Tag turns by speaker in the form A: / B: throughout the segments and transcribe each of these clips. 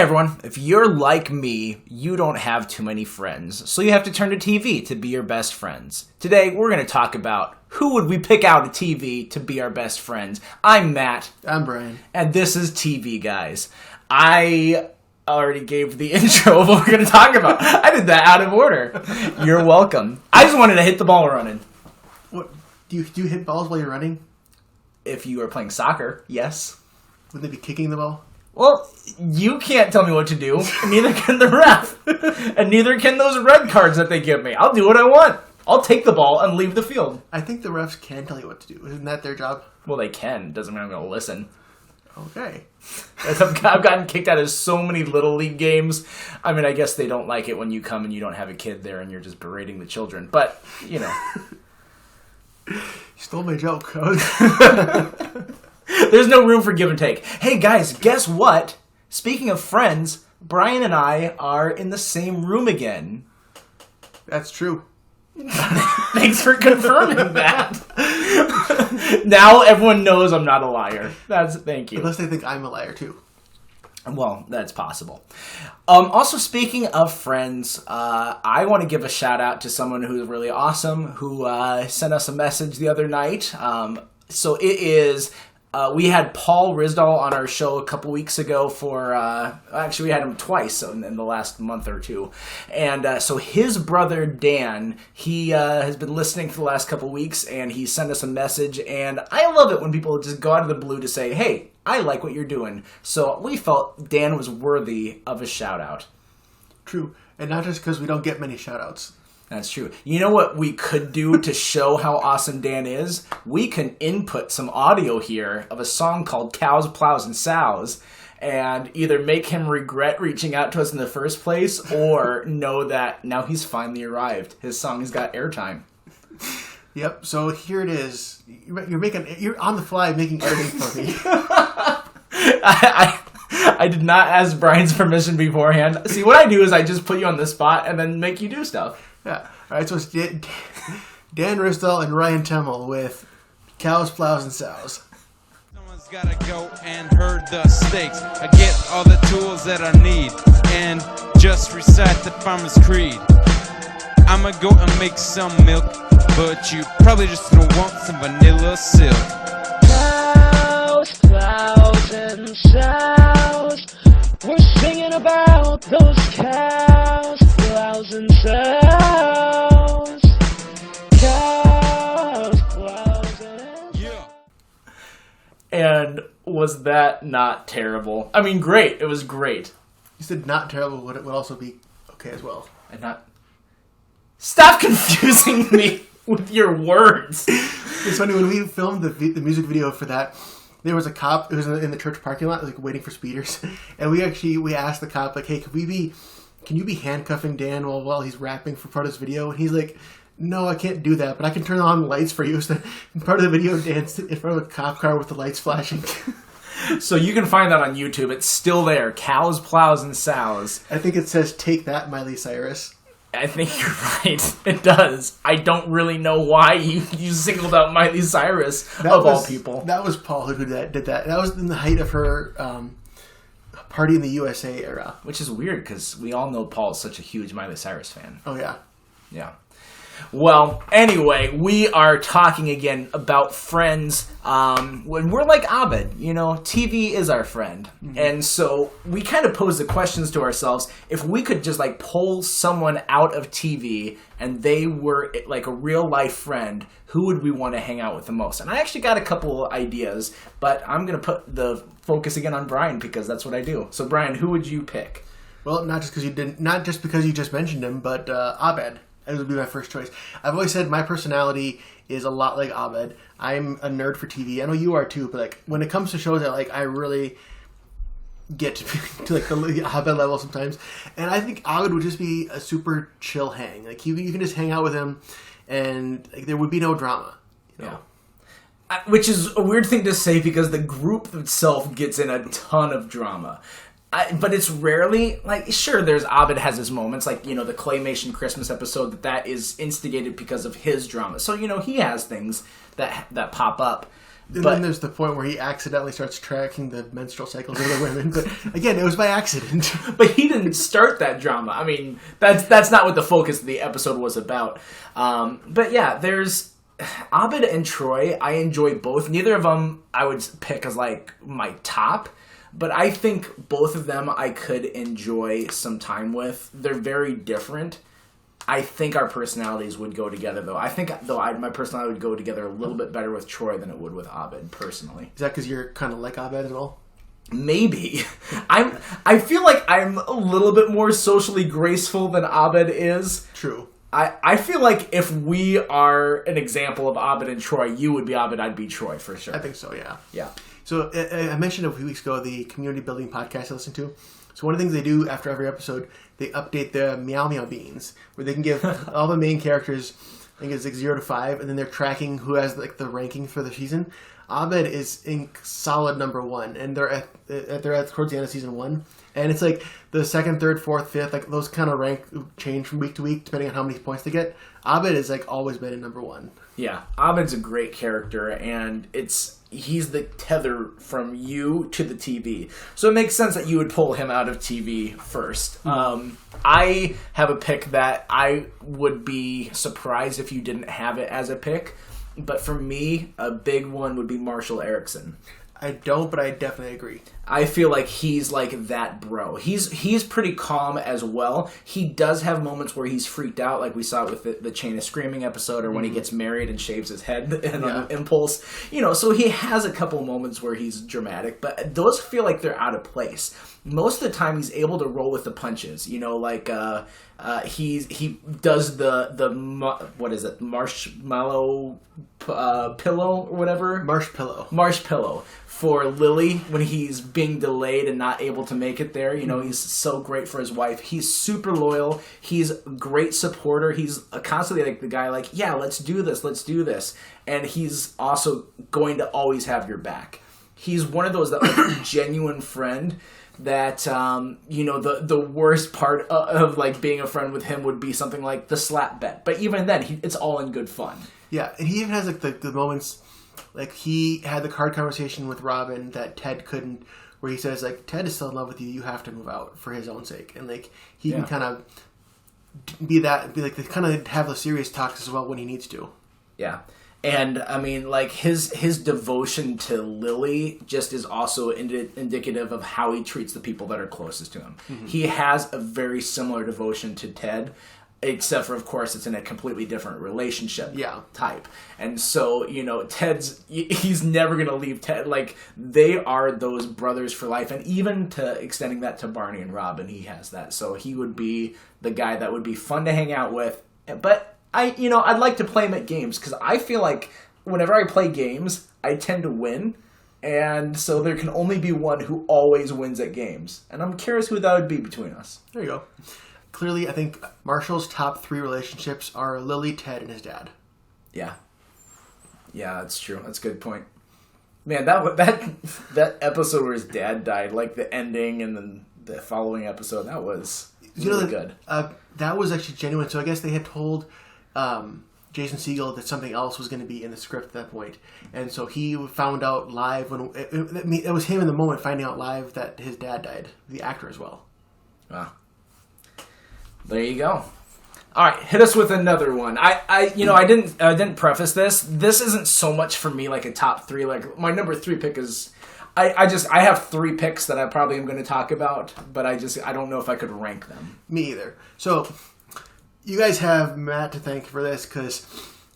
A: everyone, if you're like me, you don't have too many friends, so you have to turn to TV to be your best friends. Today, we're going to talk about who would we pick out of TV to be our best friends. I'm Matt.
B: I'm Brian.
A: And this is TV Guys. I already gave the intro of what we're going to talk about. I did that out of order. You're welcome. I just wanted to hit the ball running.
B: What do you hit balls while you're running?
A: If you are playing soccer, yes.
B: Would they be kicking the ball?
A: Well, you can't tell me what to do, and neither can the ref, and neither can those red cards that they give me. I'll do what I want. I'll take the ball and leave the field.
B: I think the refs can tell you what to do. Isn't that their job?
A: Well, they can. Doesn't mean I'm going to listen.
B: Okay.
A: I've gotten kicked out of so many Little League games. I mean, I guess they don't like it when you come and you don't have a kid there and you're just berating the children. But, you know.
B: You stole my joke.
A: There's no room for give and take. Hey, guys, guess what? Speaking of friends, Brian and I are in the same room again.
B: That's true.
A: Thanks for confirming that. Now everyone knows I'm not a liar. Thank you.
B: Unless they think I'm a liar, too.
A: Well, that's possible. Also, speaking of friends, I want to give a shout out to someone who's really awesome, who sent us a message the other night. So it is... we had Paul Risdall on our show a couple weeks ago for, actually we had him twice in the last month or two. And so his brother Dan, he has been listening for the last couple weeks and he sent us a message. And I love it when people just go out of the blue to say, hey, I like what you're doing. So we felt Dan was worthy of a shout out.
B: True. And not just because we don't get many shout outs.
A: That's true. You know what we could do to show how awesome Dan is? We can input some audio here of a song called Cows, Plows, and Sows and either make him regret reaching out to us in the first place or know that now he's finally arrived. His song has got airtime.
B: Yep, so here it is. You're on the fly making editing for me.
A: I did not ask Brian's permission beforehand. See, what I do is I just put you on the spot and then make you do stuff.
B: Yeah. All right, so it's Dan Risdall and Ryan Temmel with Cows, Plows, and Sows.
C: Someone's gotta go and herd the stakes. I get all the tools that I need and just recite the farmer's creed. I'ma go and make some milk, but you probably just gonna want some vanilla silk.
D: Cows, plows, and sows. We're singing about those cows, plows, and sows. Cows, plows, and
C: Yeah.
A: And was that not terrible? I mean, great. It was great.
B: You said not terrible, but it would also be okay as well.
A: And not... Stop confusing me with your words.
B: It's funny, when we filmed the music video for that, there was a cop, it was in the church parking lot, like waiting for speeders, and we asked the cop, like, hey, can you be handcuffing Dan while he's rapping for part of this video? And he's like, no, I can't do that, but I can turn on the lights for you. So in part of the video, Dan's in front of a cop car with the lights flashing.
A: So you can find that on YouTube. It's still there. Cows, Plows, and Sows.
B: I think it says, take that, Miley Cyrus.
A: I think you're right. It does. I don't really know why you singled out Miley Cyrus all people.
B: That was Paul who did that. That was in the height of her Party in the USA era.
A: Which is weird because we all know Paul's such a huge Miley Cyrus fan.
B: Oh, yeah.
A: Yeah. Well, anyway, we are talking again about friends. When we're like Abed, TV is our friend. Mm-hmm. And so we kind of pose the questions to ourselves. If we could just like pull someone out of TV and they were like a real life friend, who would we want to hang out with the most? And I actually got a couple ideas, but I'm going to put the focus again on Brian because that's what I do. So Brian, who would you pick?
B: Well, not just because you just mentioned him, but Abed. It would be my first choice. I've always said my personality is a lot like Abed. I'm a nerd for TV. I know you are too, but like when it comes to shows that like I really get to like the Abed level sometimes. And I think Abed would just be a super chill hang. Like you can just hang out with him, and like, there would be no drama.
A: Yeah. Which is a weird thing to say because the group itself gets in a ton of drama. But it's rarely, like, sure, Abed has his moments, like, the Claymation Christmas episode, that is instigated because of his drama. So, he has things that pop up.
B: And
A: But
B: then there's the point where he accidentally starts tracking the menstrual cycles of the women. But again, it was by accident.
A: but he didn't start that drama. I mean, that's not what the focus of the episode was about. But yeah, there's Abed and Troy. I enjoy both. Neither of them I would pick as like my top. But I think both of them I could enjoy some time with. They're very different. I think our personalities would go together, though. I think, my personality would go together a little bit better with Troy than it would with Abed, personally.
B: Is that because you're kind of like Abed as well?
A: Maybe. I feel like I'm a little bit more socially graceful than Abed is.
B: True.
A: I feel like if we are an example of Abed and Troy, you would be Abed, I'd be Troy, for sure.
B: I think so, yeah.
A: Yeah.
B: So I mentioned a few weeks ago the community building podcast I listened to. So one of the things they do after every episode, they update the Meow Meow Beans, where they can give all the main characters, I think it's like 0 to 5, and then they're tracking who has like the ranking for the season. Abed is in solid number 1, and they're at towards the end of season 1, and it's like the 2nd, 3rd, 4th, 5th, like those kind of rank change from week to week depending on how many points they get. Abed is like always been in number 1.
A: Yeah, Abed's a great character, and he's the tether from you to the TV. So it makes sense that you would pull him out of TV first. I have a pick that I would be surprised if you didn't have it as a pick. But for me, a big one would be Marshall Erickson.
B: I don't, but I definitely agree.
A: I feel like he's like that bro. He's pretty calm as well. He does have moments where he's freaked out, like we saw with the Chain of Screaming episode, or when he gets married and shaves his head and on an impulse. So he has a couple moments where he's dramatic, but those feel like they're out of place. Most of the time, he's able to roll with the punches. He does the what is it, marshmallow pillow or whatever, marsh pillow for Lily when he's being delayed and not able to make it there. He's so great for his wife. He's super loyal. He's a great supporter. He's constantly like the guy like, yeah, let's do this, and he's also going to always have your back. He's one of those that like genuine friend. That the worst part of like being a friend with him would be something like the slap bet, but even then it's all in good fun.
B: Yeah, and he even has like the moments, like he had the card conversation with Robin that Ted couldn't, where he says like, Ted is still in love with you, you have to move out for his own sake, and like he can kind of be like they kind of have the serious talks as well when he needs to.
A: Yeah. And, I mean, like, his devotion to Lily just is also indicative of how he treats the people that are closest to him. Mm-hmm. He has a very similar devotion to Ted, except for, of course, it's in a completely different relationship type. And so, he's never going to leave Ted. Like, they are those brothers for life. And even to extending that to Barney and Robin, he has that. So he would be the guy that would be fun to hang out with. But I'd like to play him at games, because I feel like whenever I play games, I tend to win, and so there can only be one who always wins at games. And I'm curious who that would be between us.
B: There you go. Clearly, I think Marshall's top 3 relationships are Lily, Ted, and his dad.
A: Yeah. Yeah, that's true. That's a good point. Man, that episode where his dad died, like the ending and then the following episode, that was really good.
B: That was actually genuine. So I guess they had told Jason Segel that something else was going to be in the script at that point. And so he found out live when it was him in the moment finding out live that his dad died, the actor as well.
A: Wow. There you go. All right, hit us with another one. I didn't preface this. This isn't so much for me like a top 3. Like my number 3 pick is I have 3 picks that I probably am going to talk about, but I don't know if I could rank them.
B: Me either. So you guys have Matt to thank for this, because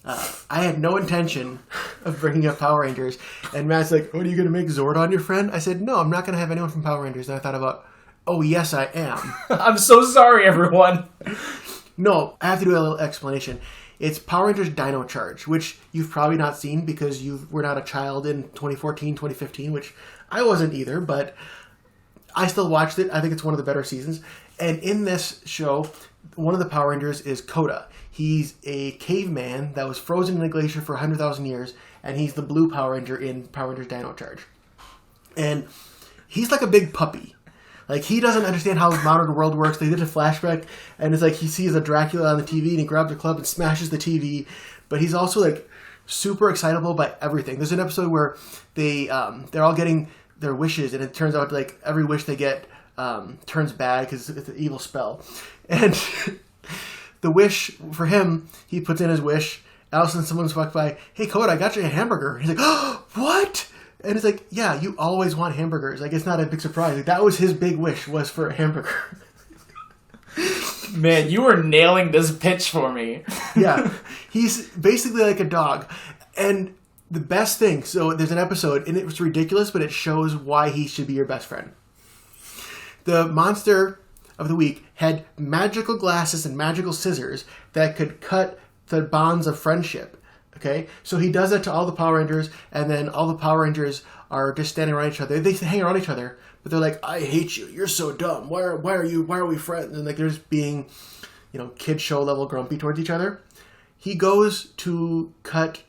B: I had no intention of bringing up Power Rangers, and Matt's like, "What, are you going to make Zordon your friend?" I said, "No, I'm not going to have anyone from Power Rangers." And I thought about, oh yes, I am.
A: I'm so sorry, everyone.
B: No, I have to do a little explanation. It's Power Rangers Dino Charge, which you've probably not seen because you were not a child in 2014, 2015, which I wasn't either, but I still watched it. I think it's one of the better seasons. And in this show, one of the Power Rangers is Koda. He's a caveman that was frozen in a glacier for 100,000 years, and he's the blue Power Ranger in Power Rangers Dino Charge. And he's like a big puppy. Like, he doesn't understand how the modern world works. They did a flashback, and it's like he sees a Dracula on the TV, and he grabs a club and smashes the TV. But he's also, like, super excitable by everything. There's an episode where they're all getting their wishes, and it turns out like every wish they get turns bad because it's an evil spell. And the wish for him, he puts in his wish. All of a sudden, someone's walked by. Hey, Coda, I got you a hamburger. He's like, oh, what? And it's like, yeah, you always want hamburgers. Like, it's not a big surprise. Like, that was his big wish, was for a hamburger.
A: Man, you were nailing this pitch for me.
B: Yeah, he's basically like a dog. And the best thing, so there's an episode, and it was ridiculous, but it shows why he should be your best friend. The monster of the week had magical glasses and magical scissors that could cut the bonds of friendship. Okay, so he does that to all the Power Rangers, and then all the Power Rangers are just standing around each other. They hang around each other, but they're like, "I hate you. You're so dumb. Why are we friends?" And like they're just being, kid show level grumpy towards each other. He goes to cut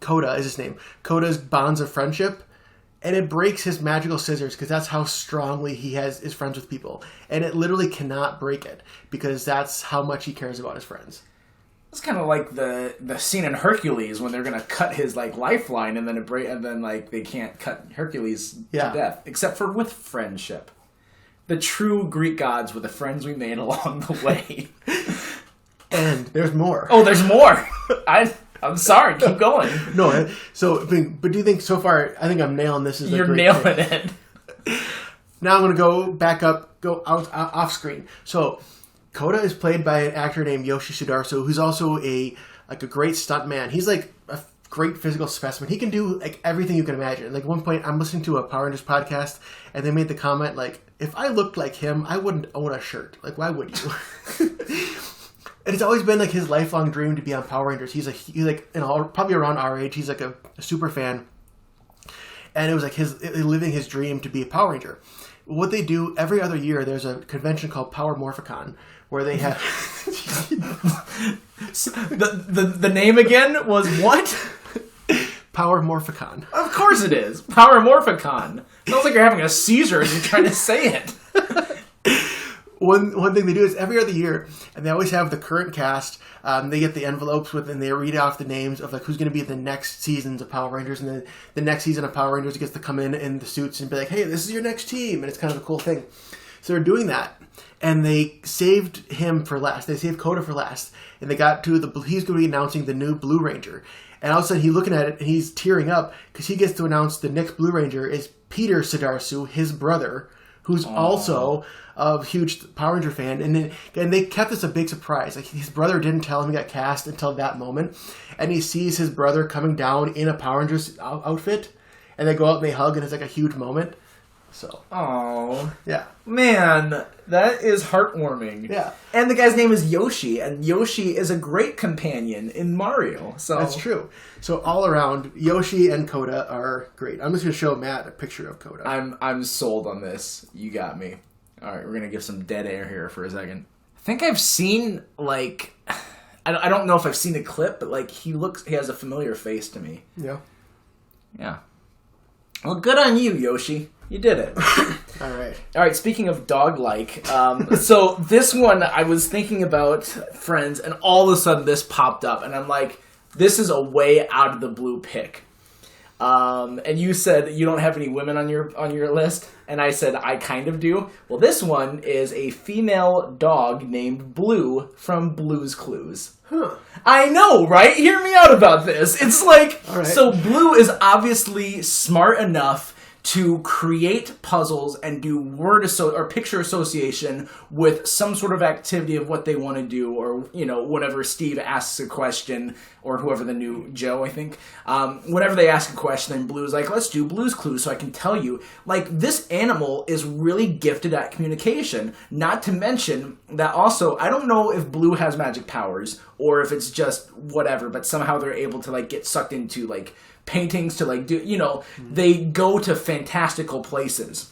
B: Coda is his name. Coda's bonds of friendship, and it breaks his magical scissors because that's how strongly he is friends with people, and it literally cannot break it because that's how much he cares about his friends.
A: It's kind of like the scene in Hercules when they're gonna cut his like lifeline and then like they can't cut Hercules to death, except for with friendship. The true Greek gods were the friends we made along the way.
B: And there's more.
A: Oh, there's more. I'm sorry. Keep going.
B: No, so but do you think so far? I think I'm nailing this.
A: You're nailing it.
B: Now I'm gonna go off screen. So Coda is played by an actor named Yoshi Sudarso, who's also a great stuntman. He's like a great physical specimen. He can do like everything you can imagine. Like at one point, I'm listening to a Power Rangers podcast, and they made the comment like, "If I looked like him, I wouldn't own a shirt. Like, why would you?" And it's always been like his lifelong dream to be on Power Rangers. He's like probably around our age. He's like a super fan, and it was like living his dream to be a Power Ranger. What they do every other year, there's a convention called Power Morphicon, where they have
A: the name again was what?
B: Power Morphicon.
A: Of course it is. Power Morphicon. Sounds like you're having a seizure as you're trying to say it.
B: One thing they do is every other year, and they always have the current cast. They get the envelopes and they read off the names of like who's going to be the next seasons of Power Rangers, and then the next season of Power Rangers gets to come in the suits and be like, "Hey, this is your next team," and it's kind of a cool thing. So they're doing that, and they saved him for last. They saved Coda for last, and they got to he's going to be announcing the new Blue Ranger, and all of a sudden he's looking at it and he's tearing up because he gets to announce the next Blue Ranger is Peter Sudarso, his brother, who's also a huge Power Ranger fan, and they kept this a big surprise. Like his brother didn't tell him he got cast until that moment, and he sees his brother coming down in a Power Rangers outfit, and they go out and they hug, and it's like a huge moment. So,
A: oh
B: yeah,
A: man, that is heartwarming.
B: Yeah,
A: and the guy's name is Yoshi, and Yoshi is a great companion in Mario. So
B: that's true. So all around, Yoshi and Coda are great. I'm just gonna show Matt a picture of Coda.
A: I'm sold on this. You got me. All right, we're gonna give some dead air here for a second. I think I've seen like I don't know if I've seen a clip, but like he has a familiar face to me.
B: Yeah.
A: Well, good on you, Yoshi. You did it.
B: All
A: right, speaking of dog-like, so this one, I was thinking about Friends, and all of a sudden this popped up, and I'm like, this is a way out of the blue pick. And you said you don't have any women on your list, and I said I kind of do. Well, this one is a female dog named Blue from Blue's Clues.
B: Huh.
A: I know, right? Hear me out about this. It's like,
B: all right.
A: So Blue is obviously smart enough to create puzzles and do or picture association with some sort of activity of what they want to do, or whenever Steve asks a question, or whoever the new Joe, I think, whenever they ask a question, then Blue's like, let's do Blue's Clues so I can tell you. Like, this animal is really gifted at communication. Not to mention that also, I don't know if Blue has magic powers or if it's just whatever, but somehow they're able to like get sucked into like paintings to like do, they go to fantastical places.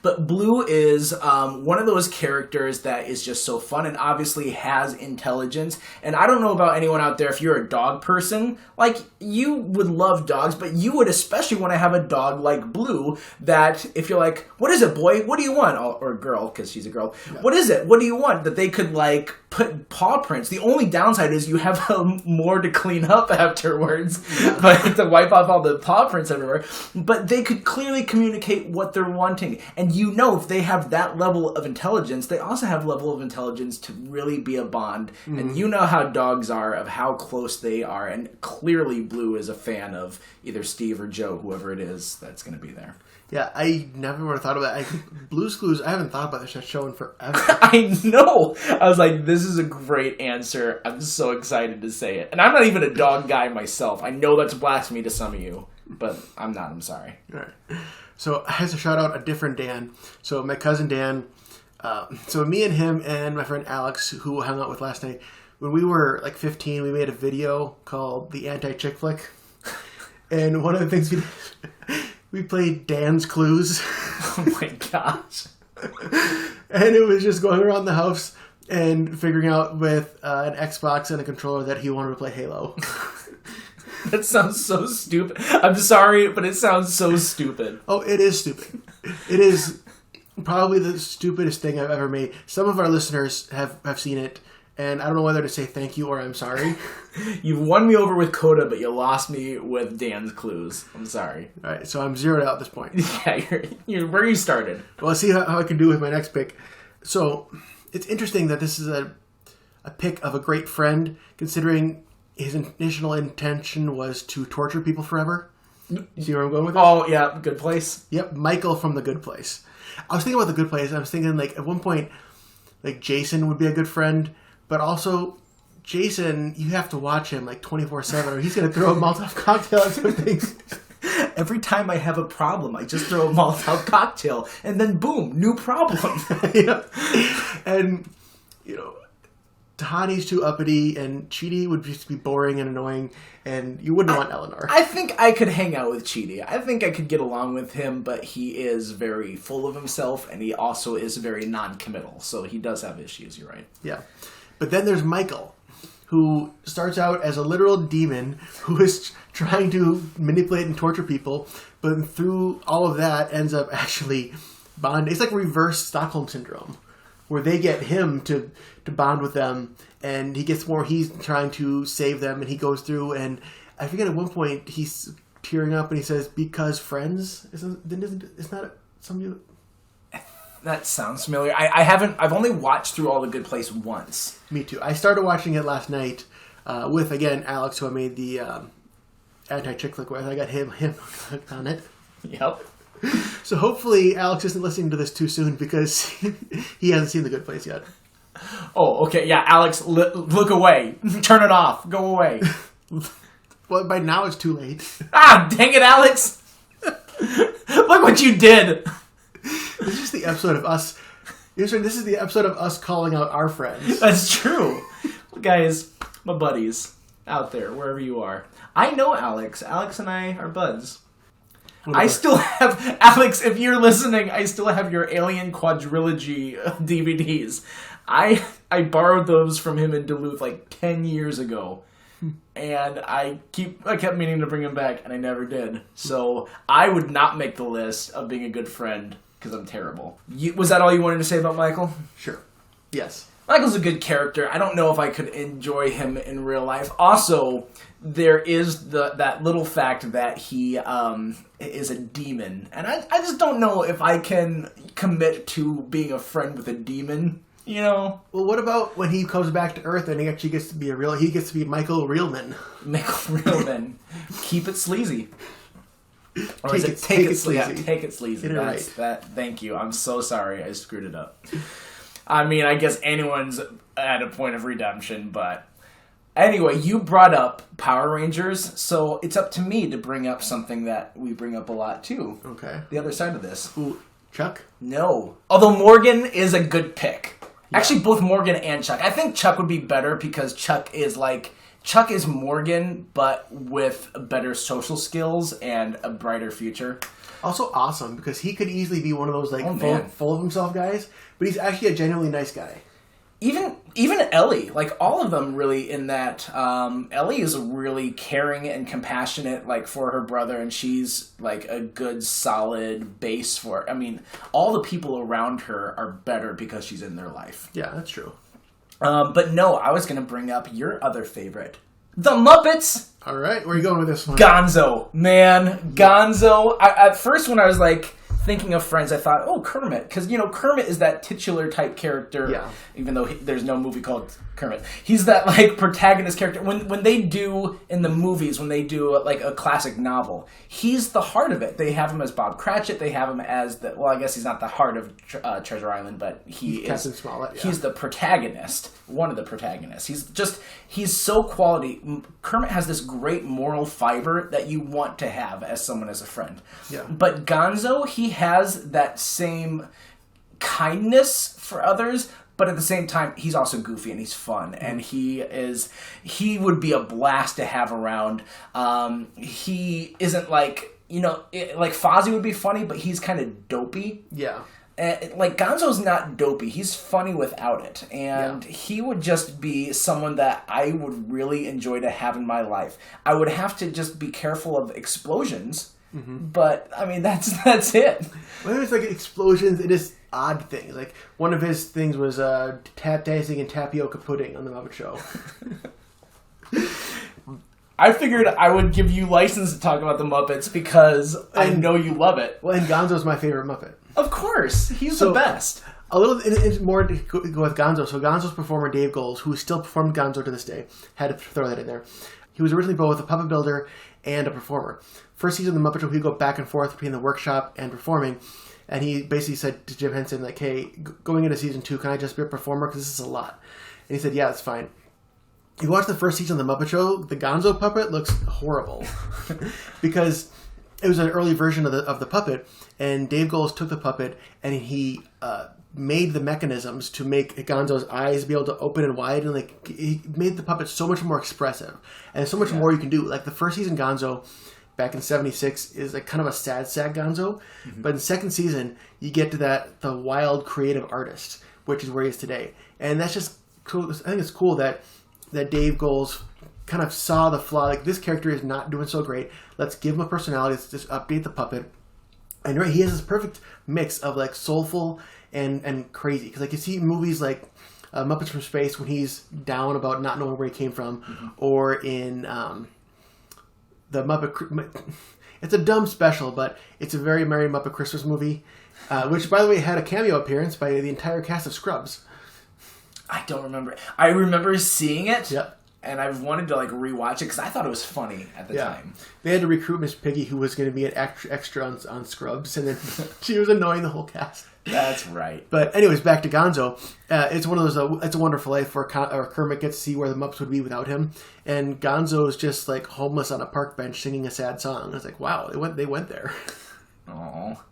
A: But Blue is one of those characters that is just so fun and obviously has intelligence. And I don't know about anyone out there, if you're a dog person, like, you would love dogs, but you would especially want to have a dog like Blue that if you're like, what is it, boy? What do you want? Or girl, because she's a girl. Yeah. What is it? What do you want? That they could, like, put paw prints. The only downside is you have more to clean up afterwards, but to wipe off all the paw prints everywhere. But they could clearly communicate what they're wanting. And you know, if they have that level of intelligence, they also have level of intelligence to really be a bond. Mm-hmm. And you know how dogs are, of how close they are. And clearly Blue is a fan of either Steve or Joe, whoever it is that's going to be there.
B: Yeah, I never would have thought about that. Blue's Clues, I haven't thought about this show in forever.
A: I know. I was like, this is a great answer. I'm so excited to say it. And I'm not even a dog guy myself. I know that's blasphemy to some of you, but I'm not. I'm sorry.
B: All right. So I have to shout out a different Dan. So my cousin Dan, so me and him and my friend Alex, who I hung out with last night, when we were like 15, we made a video called The Anti-Chick Flick. And one of the things we played Dan's Clues.
A: Oh my gosh.
B: And it was just going around the house and figuring out with an Xbox and a controller that he wanted to play Halo.
A: That sounds so stupid. I'm sorry, but it sounds so stupid.
B: Oh, it is stupid. It is probably the stupidest thing I've ever made. Some of our listeners have seen it, and I don't know whether to say thank you or I'm sorry.
A: You've won me over with Coda, but you lost me with Dan's Clues. I'm sorry.
B: All right, so I'm zeroed out at this point.
A: Yeah, you're where you started.
B: Well, let's see how I can do with my next pick. So it's interesting that this is a pick of a great friend, considering his initial intention was to torture people forever. See where I'm going with that?
A: Oh, yeah, Good Place.
B: Yep, Michael from The Good Place. I was thinking about The Good Place. I was thinking, like, at one point, like, Jason would be a good friend, but also Jason, you have to watch him, like, 24/7, or he's going to throw a Molotov cocktail at some things.
A: Every time I have a problem, I just throw a Molotov cocktail, and then boom, new problem.
B: Yeah. And, you know, Tahani's too uppity, and Chidi would just be boring and annoying, and you wouldn't want Eleanor.
A: I think I could hang out with Chidi. I think I could get along with him, but he is very full of himself, and he also is very non-committal, so he does have issues, you're right.
B: Yeah. But then there's Michael, who starts out as a literal demon who is trying to manipulate and torture people, but through all of that ends up actually bonding. It's like reverse Stockholm Syndrome, where they get him to bond with them, and he's trying to save them, and he goes through, and I forget at one point he's tearing up and he says, because friends? It's not something.
A: That sounds familiar. I've only watched through all The Good Place once.
B: Me too. I started watching it last night with, again, Alex, who I made the anti-chick flick with. I got him hooked on it.
A: Yep.
B: So hopefully Alex isn't listening to this too soon, because he hasn't seen The Good Place yet.
A: Oh, okay. Yeah, Alex, look away. Turn it off. Go away.
B: Well, by now it's too late.
A: Ah, dang it, Alex. Look what you did.
B: This is the episode of us. This is the episode of us calling out our friends.
A: That's true. Guys, my buddies out there, wherever you are. I know Alex. Alex and I are buds. I still have, Alex, if you're listening, I still have your Alien Quadrilogy DVDs. I borrowed those from him in Duluth like 10 years ago. And I kept meaning to bring him back, and I never did. So I would not make the list of being a good friend, because I'm terrible. Was that all you wanted to say about Michael?
B: Sure. Yes.
A: Michael's a good character. I don't know if I could enjoy him in real life. Also, there is that little fact that he is a demon. And I just don't know if I can commit to being a friend with a demon, you know?
B: Well, what about when he comes back to Earth and he actually gets to be he gets to be Michael Reelman?
A: Michael Reelman. Keep it sleazy. Or
B: take it sleazy.
A: Yeah, take it sleazy.
B: That's
A: right. Thank you. I'm so sorry I screwed it up. I mean, I guess anyone's at a point of redemption, but anyway, you brought up Power Rangers, so it's up to me to bring up something that we bring up a lot too.
B: Okay.
A: The other side of this.
B: Ooh, Chuck?
A: No. Although Morgan is a good pick. Yeah. Actually, both Morgan and Chuck. I think Chuck would be better because Chuck is like Chuck is Morgan, but with better social skills and a brighter future.
B: Also awesome, because he could easily be one of those like
A: man.
B: full of himself guys, but he's actually a genuinely nice guy.
A: Even Ellie, like all of them really in that, Ellie is really caring and compassionate, like for her brother, and she's like a good solid base for, I mean, all the people around her are better because she's in their life.
B: Yeah, that's true.
A: But no, I was going to bring up your other favorite. The Muppets!
B: All right, where are you going with this one?
A: Gonzo. Man, Gonzo. At first when I was like thinking of Friends, I thought, oh, Kermit. Because, Kermit is that titular type character.
B: Yeah.
A: Even though there's no movie called Kermit. He's that, like, protagonist character. When they do, in the movies, when they do, like, a classic novel, he's the heart of it. They have him as Bob Cratchit. They have him as the... Well, I guess he's not the heart of Treasure Island, but he's
B: Captain Smollett, yeah.
A: He's the protagonist. One of the protagonists. He's so quality. Kermit has this great moral fiber that you want to have as someone as a friend.
B: Yeah.
A: But Gonzo, he has that same kindness for others, but at the same time, he's also goofy and he's fun, and he would be a blast to have around. He isn't like, like Fozzie would be funny, but he's kind of dopey.
B: Yeah.
A: Like, Gonzo's not dopey. He's funny without it. And he would just be someone that I would really enjoy to have in my life. I would have to just be careful of explosions. But, I mean, that's it.
B: Well, it's like explosions. It is odd things. Like, one of his things was tap dancing and tapioca pudding on The Muppet Show.
A: I figured I would give you license to talk about the Muppets because I know you love it.
B: Well, and Gonzo's my favorite Muppet.
A: Of course. He's the best.
B: A little it's more to go with Gonzo. So Gonzo's performer, Dave Goelz, who still performed Gonzo to this day, had to throw that in there. He was originally both a puppet builder and a performer. First season of The Muppet Show, he'd go back and forth between the workshop and performing. And he basically said to Jim Henson, like, hey, going into season 2, can I just be a performer? Because this is a lot. And he said, yeah, that's fine. You watch the first season of The Muppet Show, the Gonzo puppet looks horrible. Because it was an early version of the puppet, and Dave Goelz took the puppet and he made the mechanisms to make Gonzo's eyes be able to open and widen. And like, he made the puppet so much more expressive, and so much more you can do. Like the first season Gonzo back in '76 is like kind of a sad Gonzo, but in the second season you get to the wild creative artist, which is where he is today, and that's just cool. I think it's cool that Dave Goelz kind of saw the flaw. Like, this character is not doing so great. Let's give him a personality. Let's just update the puppet. And right, he has this perfect mix of like soulful and crazy. Because like you see movies like Muppets from Space when he's down about not knowing where he came from, or in the Muppet. It's a dumb special, but it's a very Merry Muppet Christmas movie, which by the way had a cameo appearance by the entire cast of Scrubs.
A: I don't remember. I remember seeing it.
B: Yep.
A: And I wanted to like rewatch it because I thought it was funny at the time.
B: They had to recruit Miss Piggy, who was going to be an extra on Scrubs, and then she was annoying the whole cast.
A: That's right.
B: But anyways, back to Gonzo. It's one of those. It's a Wonderful Life where Kermit gets to see where the Muppets would be without him, and Gonzo is just like homeless on a park bench singing a sad song. It's like, wow, they went there.
A: Oh,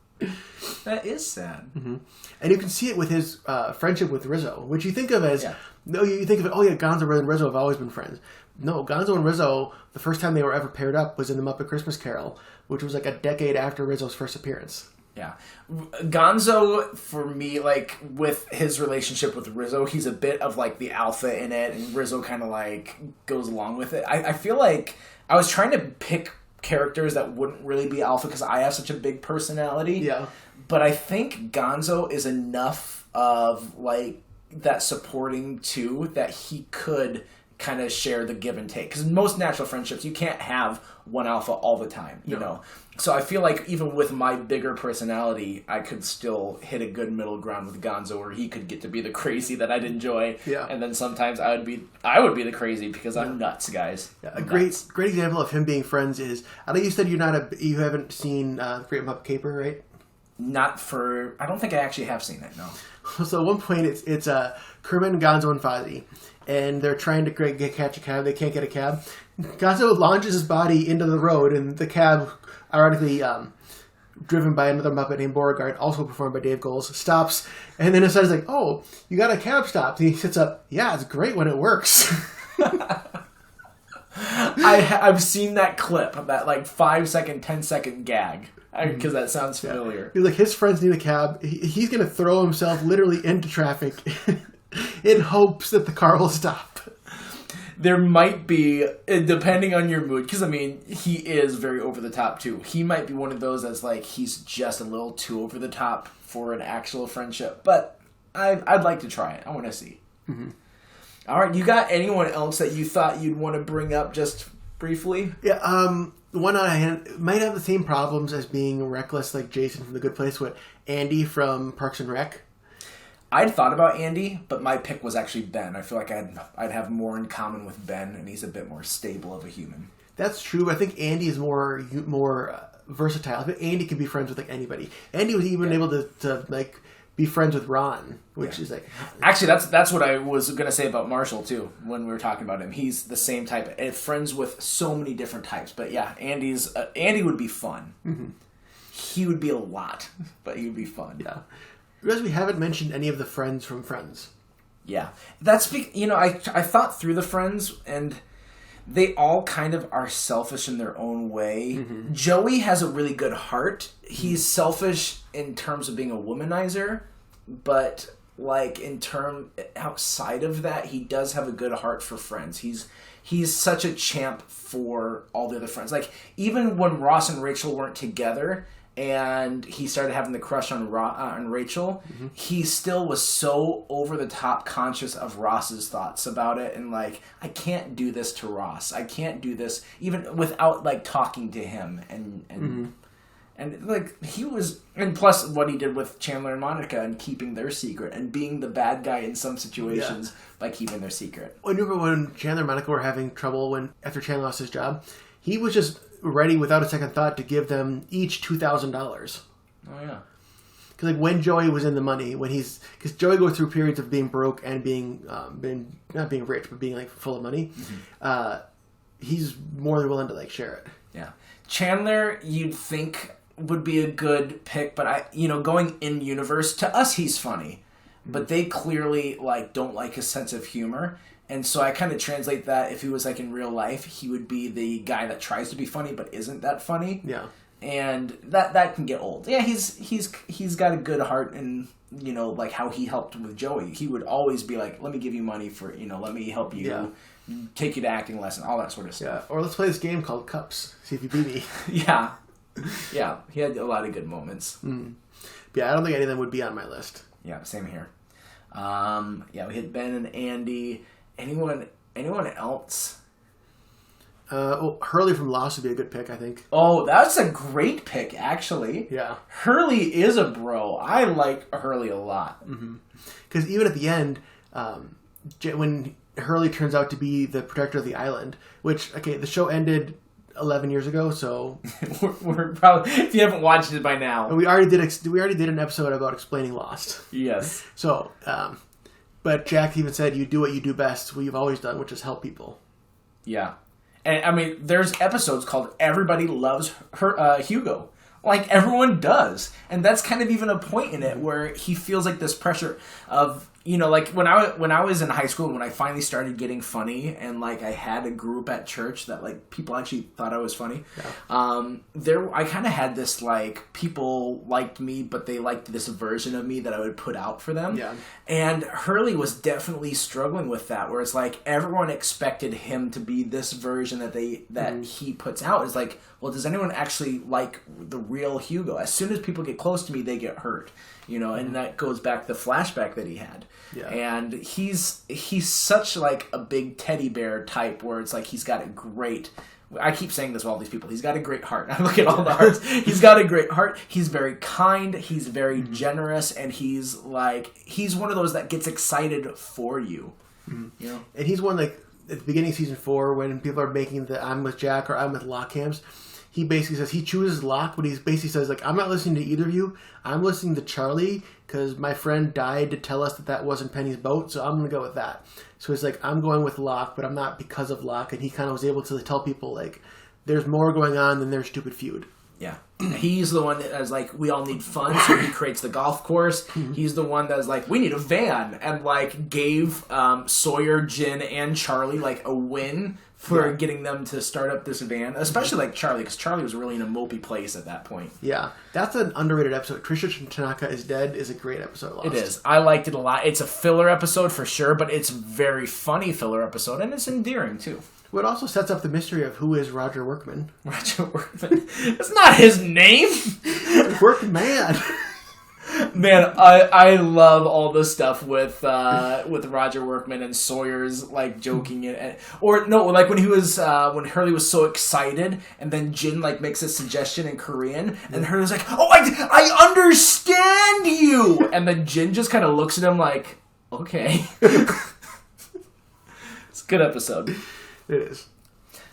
A: that is sad.
B: Mm-hmm. And you can see it with his friendship with Rizzo, which you think of as no, you think of it. Oh yeah, Gonzo and Rizzo have always been friends. No, Gonzo and Rizzo, the first time they were ever paired up was in the Muppet Christmas Carol, which was like a decade after Rizzo's first appearance.
A: Yeah. Gonzo, for me, like, with his relationship with Rizzo, he's a bit of, like, the alpha in it, and Rizzo kind of, like, goes along with it. I feel like I was trying to pick characters that wouldn't really be alpha because I have such a big personality.
B: Yeah.
A: But I think Gonzo is enough of, like, that supporting, too, that he could kind of share the give and take. Because most natural friendships, you can't have one alpha all the time, you know? So I feel like even with my bigger personality, I could still hit a good middle ground with Gonzo, where he could get to be the crazy that I'd enjoy. Yeah. And then sometimes I would be the crazy because I'm nuts, guys.
B: Yeah. A great example of him being friends is, I know you said you haven't seen Great Muppet Caper, right?
A: I don't think I actually have seen it, no.
B: So at one point it's Kermit and Gonzo and Fozzie, and they're trying to catch a cab. They can't get a cab. Gonzo launches his body into the road, and the cab, ironically driven by another Muppet named Beauregard, also performed by Dave Goelz, stops, and then decides like, oh, you got a cab stop. And he sits up. Yeah, it's great when it works.
A: I've seen that clip, that like 5-second, 10-second gag, because that sounds familiar.
B: He's like, his friends need a cab. He's going to throw himself literally into traffic in hopes that the car will stop.
A: There might be, depending on your mood, because I mean, he is very over the top too. He might be one of those that's like, he's just a little too over the top for an actual friendship. But I'd like to try it. I want to see. Mm-hmm. All right, you got anyone else that you thought you'd want to bring up just briefly?
B: Yeah, one on hand might have the same problems as being reckless like Jason from The Good Place with Andy from Parks and Rec.
A: I'd thought about Andy, but my pick was actually Ben. I feel like I'd have more in common with Ben, and he's a bit more stable of a human.
B: That's true. I think Andy is more versatile. But Andy can be friends with like anybody. Andy was even able to like be friends with Ron, which is like...
A: Actually, that's what I was going to say about Marshall, too, when we were talking about him. He's the same type, and friends with so many different types. But yeah, Andy would be fun. Mm-hmm. He would be a lot, but he would be fun.
B: Yeah. Because we haven't mentioned any of the friends from Friends.
A: Yeah. I thought through the friends, and they all kind of are selfish in their own way. Mm-hmm. Joey has a really good heart. He's selfish in terms of being a womanizer, but like outside of that, he does have a good heart for friends. He's such a champ for all the other friends. Like even when Ross and Rachel weren't together, and he started having the crush on Rachel, mm-hmm. he still was so over-the-top conscious of Ross's thoughts about it, and like, I can't do this to Ross. I can't do this, even without like talking to him, and like, he was, and plus what he did with Chandler and Monica, and keeping their secret, and being the bad guy in some situations by keeping their secret.
B: I remember when Chandler and Monica were having trouble after Chandler lost his job, he was just ready without a second thought to give them each $2,000.
A: Oh yeah,
B: because like when Joey was in the money, because Joey goes through periods of being broke and being not being rich but being like full of money, mm-hmm. He's more than willing to like share it.
A: Yeah, Chandler you'd think would be a good pick, but going in universe, to us he's funny, mm-hmm. but they clearly like don't like his sense of humor. And so I kind of translate that, if he was like in real life, he would be the guy that tries to be funny but isn't that funny.
B: Yeah.
A: And that can get old. Yeah, he's got a good heart, and like how he helped with Joey. He would always be like, let me give you money for, let me help you, take you to acting lesson, all that sort of stuff.
B: Yeah. Or let's play this game called Cups. See if you beat me.
A: Yeah. Yeah. He had a lot of good moments.
B: Mm. Yeah, I don't think any of them would be on my list.
A: Yeah, same here. We had Ben and Andy. Anyone else?
B: Hurley from Lost would be a good pick, I think.
A: Oh, that's a great pick, actually.
B: Yeah.
A: Hurley is a bro. I like Hurley a lot.
B: Because mm-hmm. even at the end, when Hurley turns out to be the protector of the island, which, okay, the show ended 11 years ago, so...
A: we're probably... If you haven't watched it by now...
B: We already did an episode about explaining Lost.
A: Yes.
B: So... But Jack even said, you do what you do best, what you've always done, which is help people.
A: Yeah. And, I mean, there's episodes called Everybody Loves Hugo. Like, everyone does. And that's kind of even a point in it where he feels like this pressure of, like, when I was in high school, when I finally started getting funny, and, like, I had a group at church that, like, people actually thought I was funny, I kind of had this, like, people liked me, but they liked this version of me that I would put out for them.
B: Yeah.
A: And Hurley was definitely struggling with that, where it's like, everyone expected him to be this version that he puts out. It's like, well, does anyone actually like the real Hugo? As soon as people get close to me, they get hurt. And that goes back to the flashback that he had.
B: Yeah.
A: And he's such like a big teddy bear type, where it's like he's got a great... I keep saying this with all these people. He's got a great heart. I look at all the hearts. He's got a great heart. He's very kind. He's very generous. And he's one of those that gets excited for you. Mm-hmm.
B: And he's one, like, at the beginning of season 4, when people are making the I'm with Jack or I'm with Locke cams, he basically says he chooses Locke, but he basically says, like, I'm not listening to either of you. I'm listening to Charlie because my friend died to tell us that wasn't Penny's boat, so I'm going to go with that. So it's like, I'm going with Locke, but I'm not because of Locke. And he kind of was able to tell people, like, there's more going on than their stupid feud.
A: Yeah. He's the one that is like, we all need fun, so he creates the golf course. He's the one that's like, we need a van, and like gave Sawyer, Jin, and Charlie like a win for getting them to start up this van. Especially like Charlie, because Charlie was really in a mopey place at that point.
B: Yeah, that's an underrated episode. Trisha Tanaka is Dead is a great episode. Lost.
A: It is. I liked it a lot. It's a filler episode for sure, but it's a very funny filler episode, and it's endearing too.
B: What also sets up the mystery of who is Roger Workman.
A: Roger Workman. It's not his name!
B: Workman!
A: Man, I love all the stuff with Roger Workman and Sawyer's like joking it, or no, like when he was when Hurley was so excited, and then Jin like makes a suggestion in Korean, and Hurley's like, "Oh, I understand you," and then Jin just kind of looks at him like, "Okay." It's a good episode.
B: It is.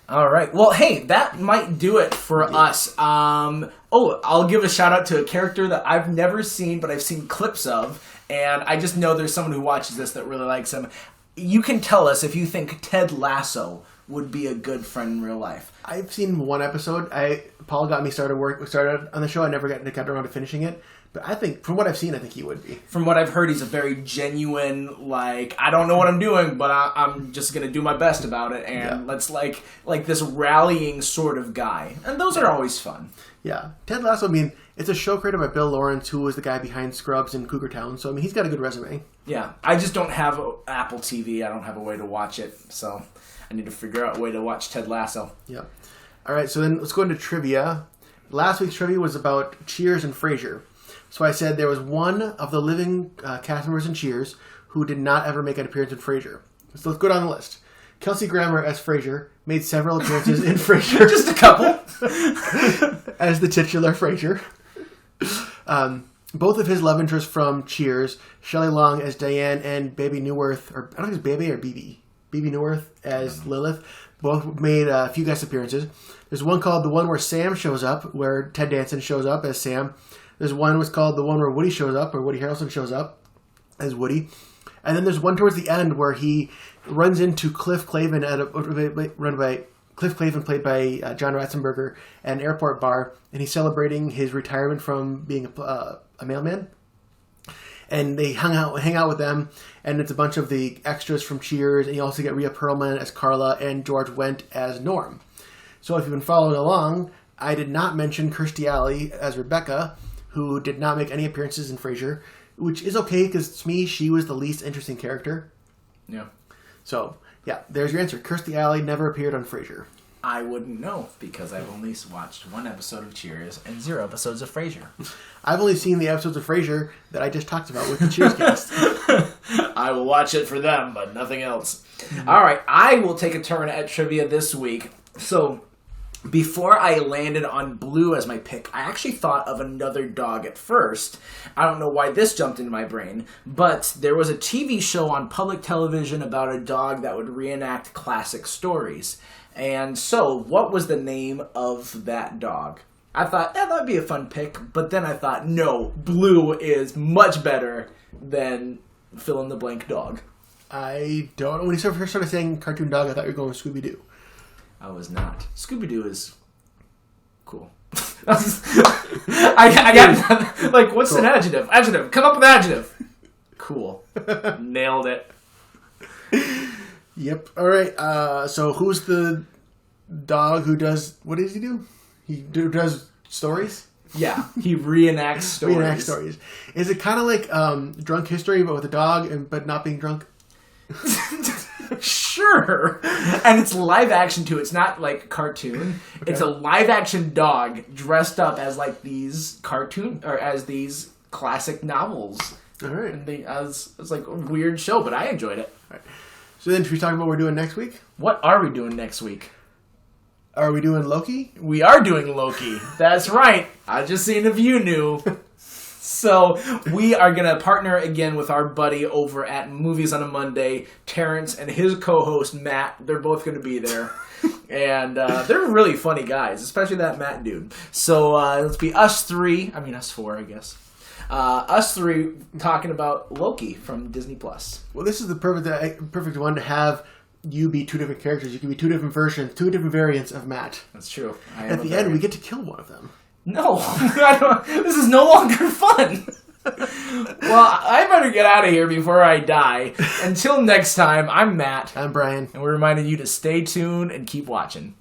A: All right. Well, hey, that might do it for us. I'll give a shout out to a character that I've never seen, but I've seen clips of, and I just know there's someone who watches this that really likes him. You can tell us if you think Ted Lasso would be a good friend in real life.
B: I've seen one episode. Paul got me started on the show. I never got around to finishing it. But I think, from what I've seen, I think he would be.
A: From what I've heard, he's a very genuine, like, I don't know what I'm doing, but I'm just going to do my best about it. And let's, like this rallying sort of guy. And those are always fun.
B: Yeah. Ted Lasso, I mean, it's a show created by Bill Lawrence, who was the guy behind Scrubs and Cougar Town. So, I mean, he's got a good resume.
A: Yeah. I just don't have Apple TV. I don't have a way to watch it. So, I need to figure out a way to watch Ted Lasso.
B: Yeah. All right, so then let's go into trivia. Last week's trivia was about Cheers and Frasier. So I said there was one of the living cast members in Cheers who did not ever make an appearance in Frasier. So let's go down the list. Kelsey Grammer as Frasier made several appearances in Frasier.
A: Just a couple.
B: As the titular Frasier. Both of his love interests from Cheers, Shelley Long as Diane and Baby Newirth, or I don't think it's Baby or BB. Baby Newirth as Lilith. Both made a few guest appearances. There's one called The One Where Sam Shows Up, where Ted Danson shows up as Sam. There's one was called The One Where Woody Shows Up, or Woody Harrelson shows up as Woody. And then there's one towards the end where he runs into Cliff Clavin Cliff Clavin, played by John Ratzenberger, at an airport bar, and he's celebrating his retirement from being a mailman. And they hang out with them, and it's a bunch of the extras from Cheers, and you also get Rhea Perlman as Carla and George Wendt as Norm. So if you've been following along, I did not mention Kirstie Alley as Rebecca, who did not make any appearances in Frasier, which is okay, because to me, she was the least interesting character.
A: Yeah.
B: So, yeah, there's your answer. Kirstie Alley never appeared on Frasier.
A: I wouldn't know, because I've only watched one episode of Cheers and 0 episodes of Frasier.
B: I've only seen the episodes of Frasier that I just talked about with the Cheers cast.
A: I will watch it for them, but nothing else. All right, I will take a turn at trivia this week. So, before I landed on Blue as my pick, I actually thought of another dog at first. I don't know why this jumped into my brain, but there was a TV show on public television about a dog that would reenact classic stories. And so, what was the name of that dog? I thought, that would be a fun pick, but then I thought, no, Blue is much better than fill-in-the-blank dog.
B: I don't know. When you first started saying cartoon dog, I thought you were going with Scooby-Doo.
A: I was not. Scooby-Doo is cool. I got, like, what's an adjective? Adjective. Come up with adjective. Cool. Nailed it.
B: Yep. All right. So who's the dog who does, what does he do? He does stories?
A: Yeah. He reenacts stories.
B: Reenacts stories. Is it kind of like Drunk History, but with a dog, but not being drunk?
A: Sure. And it's live action too. It's not like cartoon. Okay. It's a live action dog dressed up as like these cartoon or as these classic novels.
B: All right.
A: And it's like a weird show, but I enjoyed it.
B: All right. So then should we talk about what we're doing next week?
A: What are we doing next week?
B: Are we doing Loki?
A: We are doing Loki. That's right. I just seen if you knew. So we are going to partner again with our buddy over at Movies on a Monday, Terrence, and his co-host, Matt. They're both going to be there. And they're really funny guys, especially that Matt dude. So let's be us four, I guess. Us three talking about Loki from Disney+.
B: Well, this is the perfect one to have you be two different characters. You can be two different versions, two different variants of Matt.
A: That's true.
B: At the end, we get to kill one of them.
A: No, I don't, this is no longer fun. Well, I better get out of here before I die. Until next time, I'm Matt.
B: I'm Brian.
A: And we're reminding you to stay tuned and keep watching.